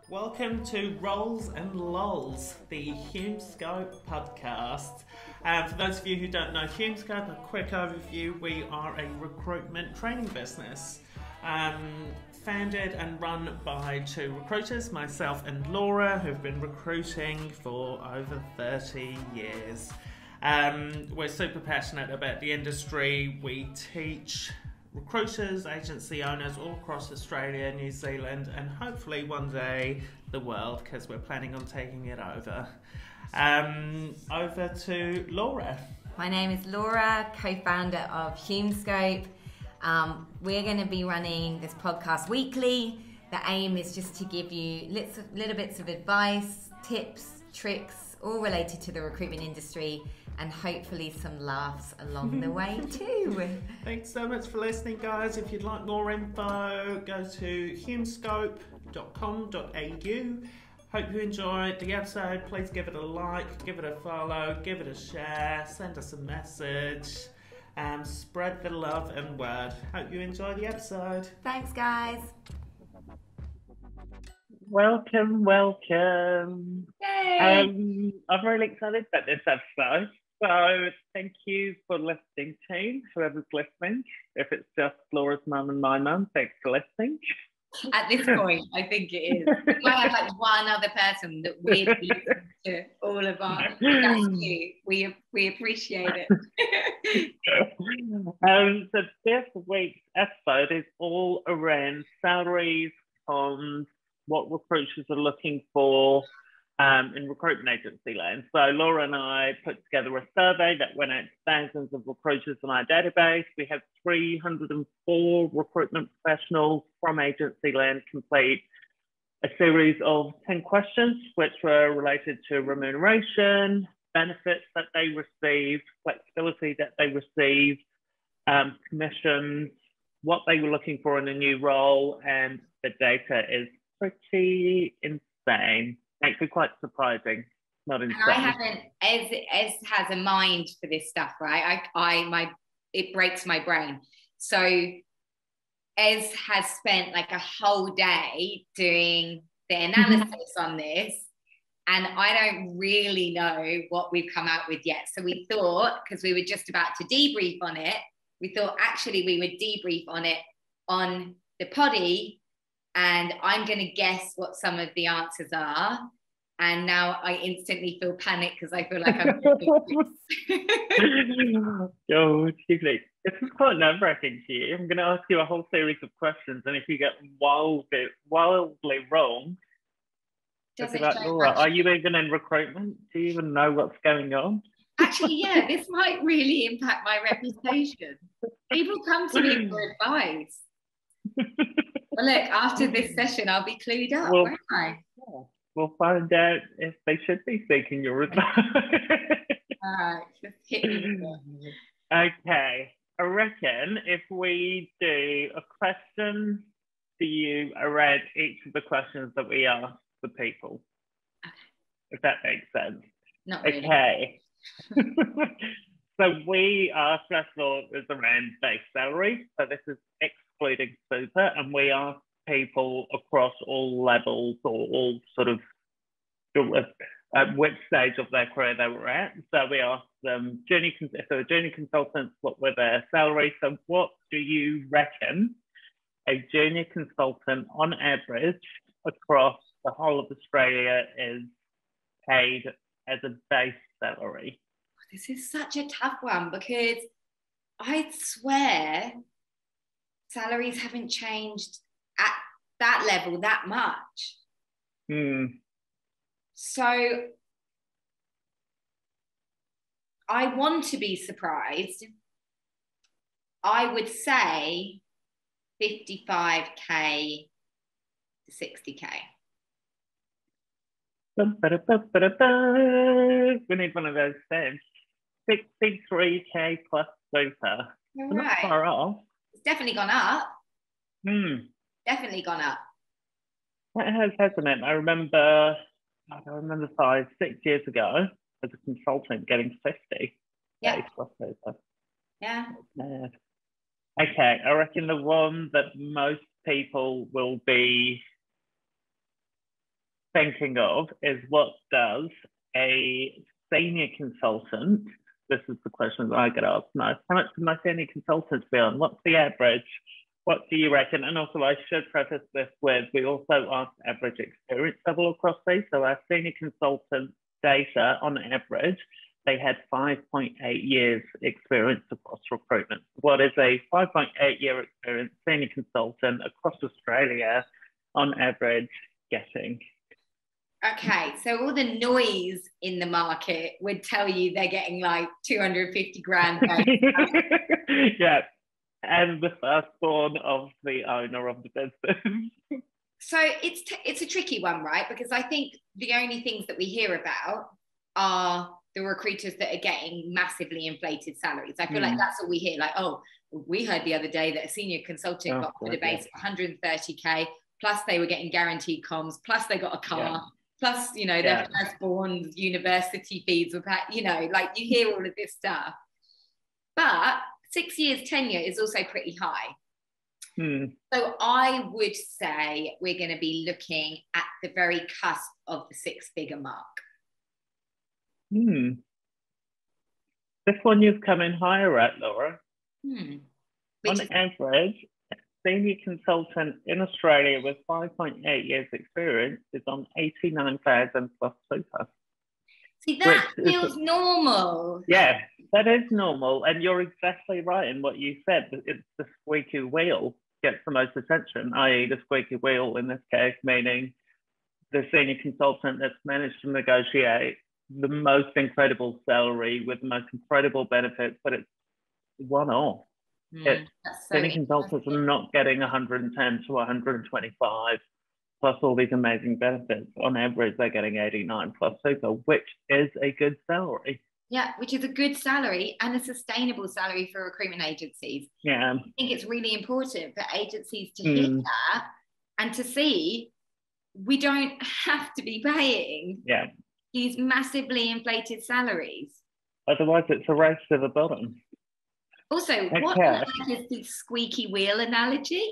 Welcome to Rolls and Lols, the Hume podcast. For those of you who don't know Hume a quick overview: we are a recruitment training business. Founded and run by two recruiters, myself and Laura, who've been recruiting for over 30 years. We're super passionate about the industry. We teach recruiters, agency owners all across Australia, New Zealand, and hopefully one day the world, because we're planning on taking it over. Over to Laura. My name is Laura, co-founder of Humescope. We're going to be running this podcast weekly. The aim is just to give you little bits of advice, tips, tricks, all related to the recruitment industry, and hopefully some laughs along the way too. Thanks so much for listening, guys. If you'd like more info, go to humescope.com.au. Hope you enjoyed the episode. Please give it a like, give it a follow, give it a share, send us a message, and spread the love and word. Hope you enjoy the episode. Thanks, guys. Welcome. Yay! I'm really excited about this episode. So thank you for listening, team, whoever's listening. If it's just Laura's mum and my mum, thanks for listening. At this point, I think it is. We might have like one other person that we're listening to all of our. That's you. We appreciate it. So this week's episode is all around salaries, comms, what recruiters are looking for in recruitment agency land. So Laura and I put together a survey that went out to thousands of recruiters on our database. We have 304 recruitment professionals from agency land complete a series of 10 questions, which were related to remuneration, benefits that they receive, flexibility that they receive, commissions, what they were looking for in a new role, and the data is pretty insane. Actually quite surprising. Not insane. And I haven't, Ez has a mind for this stuff, right? It breaks my brain. So Ez has spent like a whole day doing the analysis on this, and I don't really know what we've come out with yet. So we thought, because we were just about to debrief on it, we thought actually we would debrief on it on the poddy, and I'm going to guess what some of the answers are. And now I instantly feel panic because I feel like I'm Oh, excuse me. This is quite nerve-wracking to you. I'm going to ask you a whole series of questions, and if you get wildly wrong, it's like, Laura, are you even in recruitment? Do you even know what's going on? Actually, yeah, this might really impact my reputation. People come to me for advice. Well, look, after this session, I'll be clued up, won't I? Yeah. We'll find out if they should be seeking your advice. All right, just hit me. Okay, I reckon if we do a question to you around each of the questions that we ask the people, if that makes sense. Not really. Okay. So we ask, first of all, is around base salary. So this is excluding super, and we ask people across all levels or all sort of at which stage of their career they were at. So we asked them, if they were junior consultants, what were their salaries? So what do you reckon a junior consultant on average across the whole of Australia is paid as a base salary? This is such a tough one because I swear salaries haven't changed at that level that much. So I want to be surprised. I would say 55k to 60k. We need one of those things. 63k plus super. You're Not right. far off. It's definitely gone up. Definitely gone up. It has, hasn't it? I remember 5, 6 years ago as a consultant getting 50. Yeah. Plus super. Yeah. Okay, I reckon the one that most people will be thinking of is, what does a senior consultant, this is the question that I get asked most, how much do my senior consultants be on? What's the average? What do you reckon? And also, I should preface this with, we also asked average experience level across these. So our senior consultant data, on average, they had 5.8 years experience across recruitment. What is a 5.8 year experience senior consultant across Australia on average getting? Okay, so all the noise in the market would tell you they're getting like 250 grand. Yeah, and the firstborn of the owner of the business. So it's a tricky one, right? Because I think the only things that we hear about are the recruiters that are getting massively inflated salaries. I feel like that's all we hear. Like, oh, we heard the other day that a senior consultant got offered a base of 130k, plus they were getting guaranteed comms, plus they got a car, plus, you know, their firstborn university fees were paid, you know, like you hear all of this stuff. But 6 years tenure is also pretty high. So I would say we're going to be looking at the very cusp of the 6-figure mark. This one you've come in higher at, Laura. On Is average, a senior consultant in Australia with 5.8 years experience is on 89,000 plus super. See, that feels normal. Yeah, that is normal. And you're exactly right in what you said. It's the squeaky wheel gets the most attention, i.e. the squeaky wheel in this case, meaning the senior consultant that's managed to negotiate the most incredible salary with the most incredible benefits, but it's one-off. Senior consultants are not getting 110 to 125 plus all these amazing benefits. On average, they're getting 89 plus super, which is a good salary. Yeah, which is a good salary and a sustainable salary for recruitment agencies. Yeah. I think it's really important for agencies to hear that and to see we don't have to be paying these massively inflated salaries. Otherwise, it's a race to the bottom. Also, what is the squeaky wheel analogy?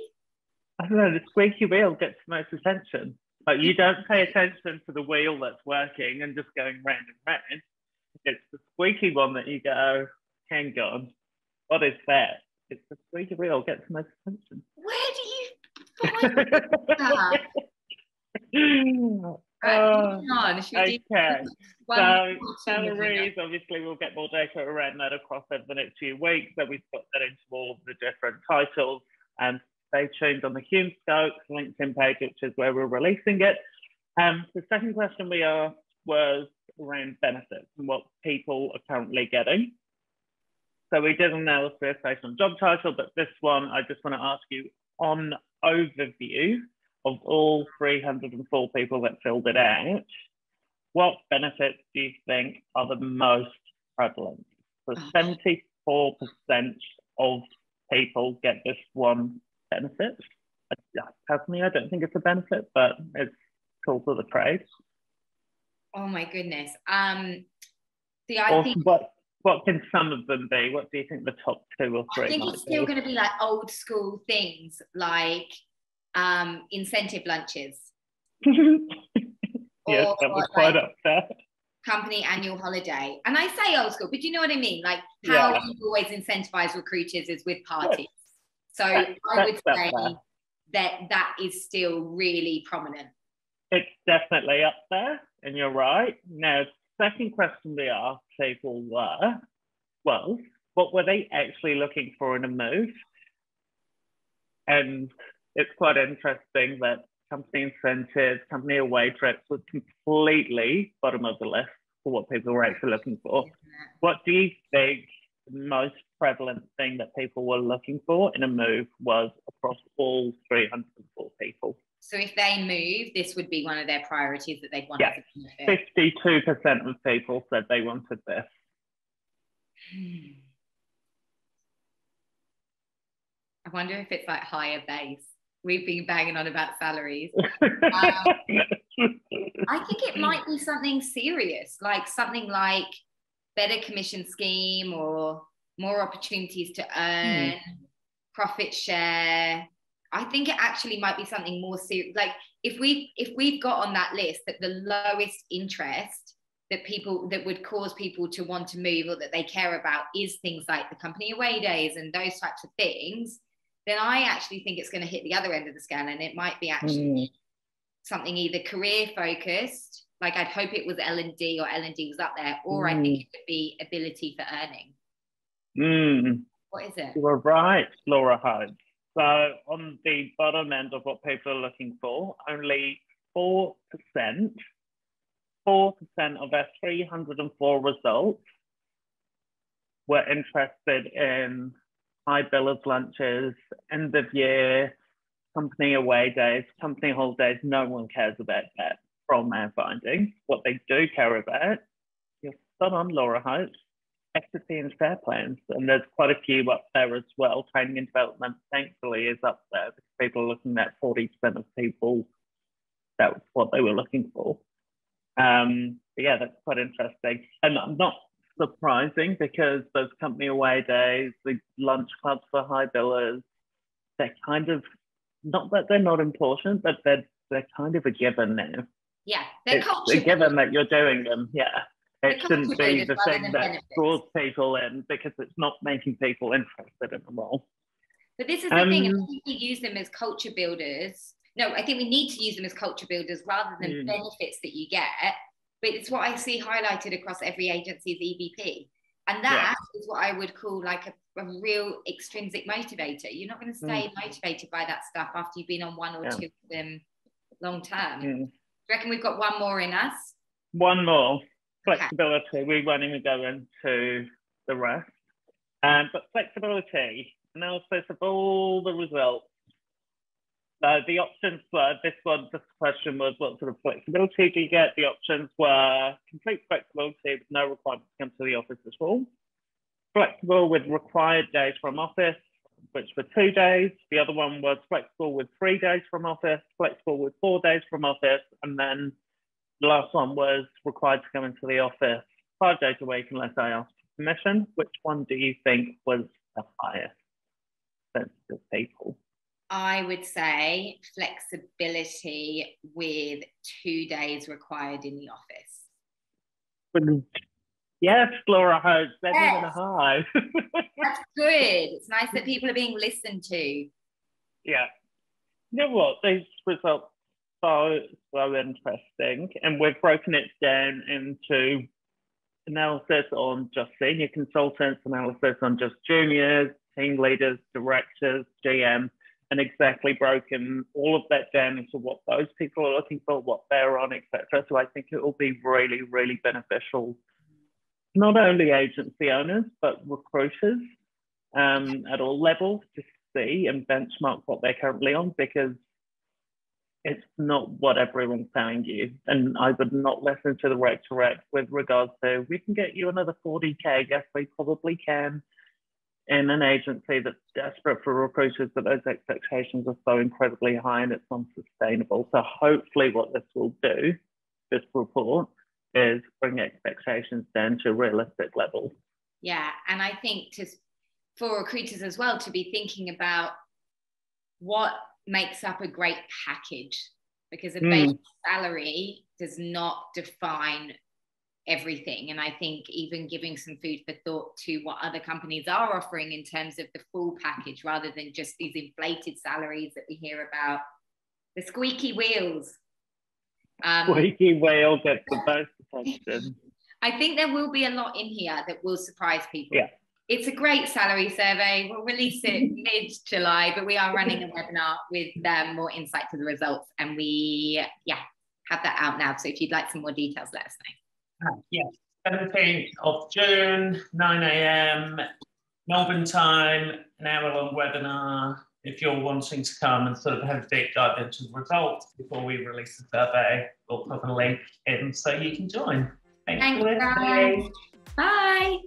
I don't know, the squeaky wheel gets the most attention. Like, you don't pay attention to the wheel that's working and just going round and round. It's the squeaky one that you go, hang on, what is that? It's the squeaky wheel gets the most attention. Where do you find that? Okay, so salaries, obviously we'll get more data around that across over the next few weeks, so we've put that into all of the different titles, and stay tuned on the Hume Scope LinkedIn page, which is where we're releasing it. The second question we asked was around benefits and what people are currently getting. So we did an analysis based on job title, but this one I just want to ask you on overview of all 304 people that filled it out, what benefits do you think are the most prevalent? So 74% of people get this one benefit. Personally, I don't think it's a benefit, but it's cool for the trade. Oh my goodness. What can some of them be? What do you think the top 2 or 3 I think it's still going to be like old school things like incentive lunches. Yes, that was quite up there. Company annual holiday. And I say old school, but you know what I mean? Like how we always incentivize recruiters is with parties. So I would say that is still really prominent. It's definitely up there, and you're right. Now, second question we asked people was, what were they actually looking for in a move? And it's quite interesting that company incentives, company away trips was completely bottom of the list for what people were actually looking for. What do you think the most prevalent thing that people were looking for in a move was across all 304 people? So if they move, this would be one of their priorities that they'd want to benefit. 52% of people said they wanted this. I wonder if it's like higher base. We've been banging on about salaries. I think it might be something serious, like something like better commission scheme or more opportunities to earn, profit share. I think it actually might be something more serious. Like if we've got on that list that the lowest interest that would cause people to want to move or that they care about is things like the company away days and those types of things, then I actually think it's going to hit the other end of the scale, and it might be actually something either career focused, like I'd hope it was L&D or L&D was up there, or I think it could be ability for earning. What is it? You're right, Laura Hope. So on the bottom end of what people are looking for, only 4% of our 304 results were interested in high billers lunches, end of year, company away days, company holidays. No one cares about that from our findings. What they do care about, you're spot on, Laura Hope, equity and share plans. And there's quite a few up there as well. Training and development, thankfully, is up there because people are looking at 40% of people. That was what they were looking for. But yeah, that's quite interesting. And not surprising because those company away days, the lunch clubs for high billers, they're kind of, not that they're not important, but they're kind of a given now. Yeah, it's a given that you're doing them. Yeah, it shouldn't be the thing that draws people in because it's not making people interested in the role. But this is the thing, I think we use them as culture builders. No, I think we need to use them as culture builders rather than benefits that you get. But it's what I see highlighted across every agency's EVP. And that is what I would call like a real extrinsic motivator. You're not going to stay motivated by that stuff after you've been on one or two of them long term. Do you reckon we've got one more in us? One more. Flexibility. Okay. We won't even go into the rest. But flexibility, analysis of all the results. The options were, this question was, what sort of flexibility do you get? The options were complete flexibility with no requirement to come to the office at all. Flexible with required days from office, which were 2 days. The other one was flexible with 3 days from office, flexible with 4 days from office. And then the last one was required to come into the office 5 days a week unless I asked for permission. Which one do you think was the highest sense of people? I would say flexibility with 2 days required in the office. Yes, Laura Hope, better than a high. That's good. It's nice that people are being listened to. Yeah. You know what? These results are so interesting. And we've broken it down into analysis on just senior consultants, analysis on just juniors, team leaders, directors, GM, and exactly broken all of that down into what those people are looking for, what they're on, etc. So I think it will be really, really beneficial, not only agency owners, but recruiters at all levels to see and benchmark what they're currently on, because it's not what everyone's telling you. And I would not listen to the rec to rec with regards to, we can get you another 40K. Yes, we probably can. In an agency that's desperate for recruiters, but those expectations are so incredibly high and it's unsustainable. So hopefully what this will do, this report, is bring expectations down to realistic levels. Yeah, and I think for recruiters as well to be thinking about what makes up a great package, because a base salary does not define everything. And I think even giving some food for thought to what other companies are offering in terms of the full package, rather than just these inflated salaries that we hear about, the squeaky wheels. Squeaky wheel gets the most attention. I think there will be a lot in here that will surprise people. Yeah. It's a great salary survey. We'll release it mid-July, but we are running a webinar with more insight to the results, and we have that out now. So if you'd like some more details, let us know. Yes, 17th of June, 9 a.m. Melbourne time, an hour-long webinar. If you're wanting to come and sort of have a deep dive into the results before we release the survey, we'll put a link in so you can join. Thanks, guys. Bye.